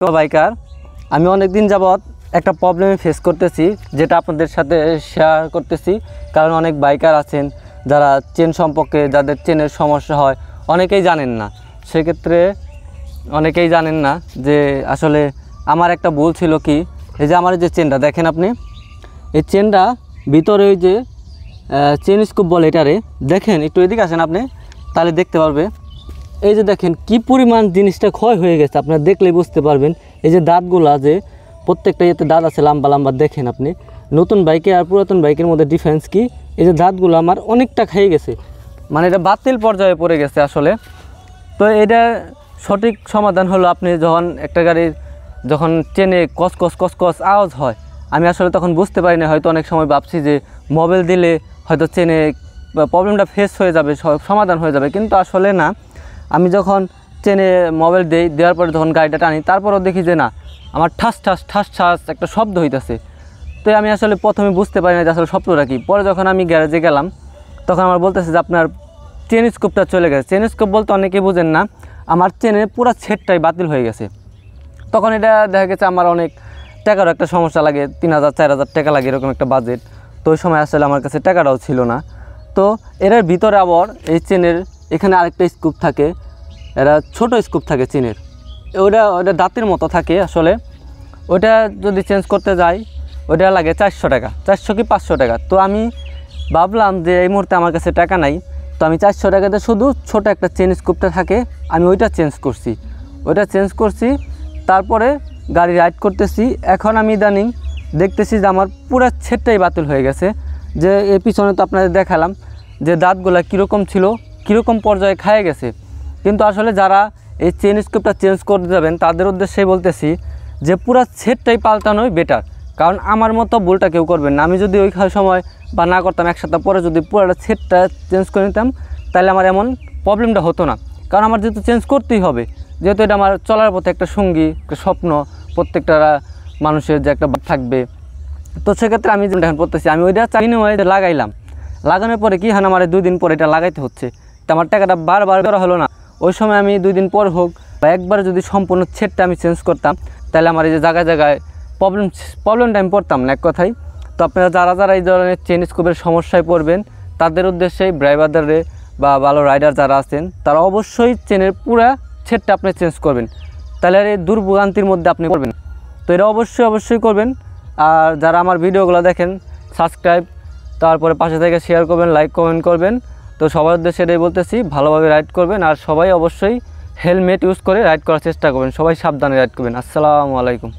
তো বাইকার আমি অনেক দিন যাবত একটা প্রবলেমে ফেস করতেছি, যেটা আপনাদের সাথে শেয়ার করতেছি। কারণ অনেক বাইকার আছেন যারা চেন সম্পর্কে, যাদের চেনের সমস্যা হয়, অনেকেই জানেন না। সেক্ষেত্রে অনেকেই জানেন না যে আসলে আমার একটা ভুল ছিল কি, এই যে আমার যে চেনটা দেখেন আপনি, এই চেনটা ভিতরে ওই যে চেন স্কুপ বলে এটারে, দেখেন একটু এদিকে আসেন আপনি, তাহলে দেখতে পারবে। এই যে দেখেন কি পরিমাণ জিনিসটা ক্ষয় হয়ে গেছে, আপনারা দেখলেই বুঝতে পারবেন। এই যে দাঁতগুলা, যে প্রত্যেকটা ইয়েতে দাঁত আছে লম্বা লম্বা, দেখেন আপনি। নতুন বাইকে আর পুরাতন বাইকের মধ্যে ডিফারেন্স কি, এই যে দাঁতগুলো আমার অনেকটা খেয়ে গেছে, মানে এটা বাতিল পর্যায়ে পড়ে গেছে আসলে। তো এটা সঠিক সমাধান হলো, আপনি যখন একটা গাড়ির যখন চেনে কস কস কস কস আওয়াজ হয়, আমি আসলে তখন বুঝতে পারি না, হয়তো অনেক সময় ভাবছি যে মোবাইল দিলে হয়তো চেনে প্রবলেমটা ফেস হয়ে যাবে, সমাধান হয়ে যাবে, কিন্তু আসলে না। আমি যখন চেনে মোবাইল দেওয়ার পরে যখন গাড়িটা টানি, তারপরও দেখি যে না, আমার ঠাস ঠাস ঠাস ঠাস একটা শব্দ হইতেছে। তো আমি আসলে প্রথমে বুঝতে পারি না যে আসলে শব্দটা কী। পরে যখন আমি গ্যারেজে গেলাম, তখন আমার বলতেছে যে আপনার চেন স্কোপটা চলে গেছে। চেন স্কোপ বলতে অনেকে বুঝেন না, আমার চেনের পুরো সেটটাই বাতিল হয়ে গেছে। তখন এটা দেখা গেছে আমার অনেক টাকারও একটা সমস্যা লাগে, 3000-4000 টাকা লাগে, এরকম একটা বাজেট। তো ওই সময় আসলে আমার কাছে টাকাটাও ছিল না। তো এর ভিতরে আবার এই চেনের এখানে আরেকটা স্কুপ থাকে, এরা ছোট স্কুপ থাকে চেনের, ওটা দাঁতের মতো থাকে আসলে। ওটা যদি চেঞ্জ করতে যাই, ওটা লাগে 400 টাকা, 400 কি 500 টাকা। তো আমি ভাবলাম যে এই মুহূর্তে আমার কাছে টাকা নাই, তো আমি 400 টাকাতে শুধু ছোট একটা চেন স্কুপটা থাকে, আমি ওইটা চেঞ্জ করছি। তারপরে গাড়ি রাইড করতেছি। এখন আমি ইদানিং দেখতেছি যে আমার পুরো সেটটাই বাতিল হয়ে গেছে। যে এর পিছনে তো আপনাদের দেখালাম যে দাঁতগুলা কীরকম ছিল, কীরকম পর্যায়ে খায় গেছে। কিন্তু আসলে যারা এই চেন স্কোপটা চেঞ্জ করতে যাবেন, তাদের উদ্দেশ্যেই বলতেছি যে পুরো সেটটাই পাল্টানোই বেটার। কারণ আমার মতো ভুলটা কেউ করবেন না। আমি যদি ওই সময় বা না করতাম, এক সপ্তাহ পরে যদি পুরোটা সেটটা চেঞ্জ করে নিতাম, তাহলে আমার এমন প্রবলেমটা হতো না। কারণ আমার যেহেতু চেঞ্জ করতেই হবে, যেহেতু এটা আমার চলার পথে একটা সঙ্গী, একটা স্বপ্ন, প্রত্যেকটা মানুষের যে একটা থাকবে। তো সেক্ষেত্রে আমি যেটা এখন করতেছি, আমি ওইটা লাগাইলাম। লাগানোর পরে কি হয়, আমার 2 দিন পরে এটা লাগাইতে হচ্ছে। তো আমার টাকাটা বারবার করা হলো না। ওই সময় আমি 2 দিন পর হোক বা একবার যদি সম্পূর্ণ সেটটা আমি চেঞ্জ করতাম, তাহলে আমার এই যে জায়গায় জায়গায় প্রবলেমটা আমি পড়তাম না, এক কথাই। তো আপনারা যারা এই ধরনের চেন স্কোপের সমস্যায় পড়বেন, তাদের উদ্দেশ্যেই ড্রাইভারদের বা ভালো রাইডার যারা আছেন, তারা অবশ্যই চেনের পুরা সেটটা আপনি চেঞ্জ করবেন, তাহলে আর এই দুর্ভোগান্তির মধ্যে আপনি পড়বেন। তো এটা অবশ্যই করবেন। আর যারা আমার ভিডিওগুলো দেখেন, সাবস্ক্রাইব, তারপরে পাশে থেকে শেয়ার করবেন, লাইক কমেন্ট করবেন। তো সবার উদ্দেশ্যে এটাই বলতেছি, ভালোভাবে রাইড করবেন। আর সবাই অবশ্যই হেলমেট ইউজ করে রাইড করার চেষ্টা করবেন, সবাই সাবধানে রাইড করবেন। আসসালামু আলাইকুম।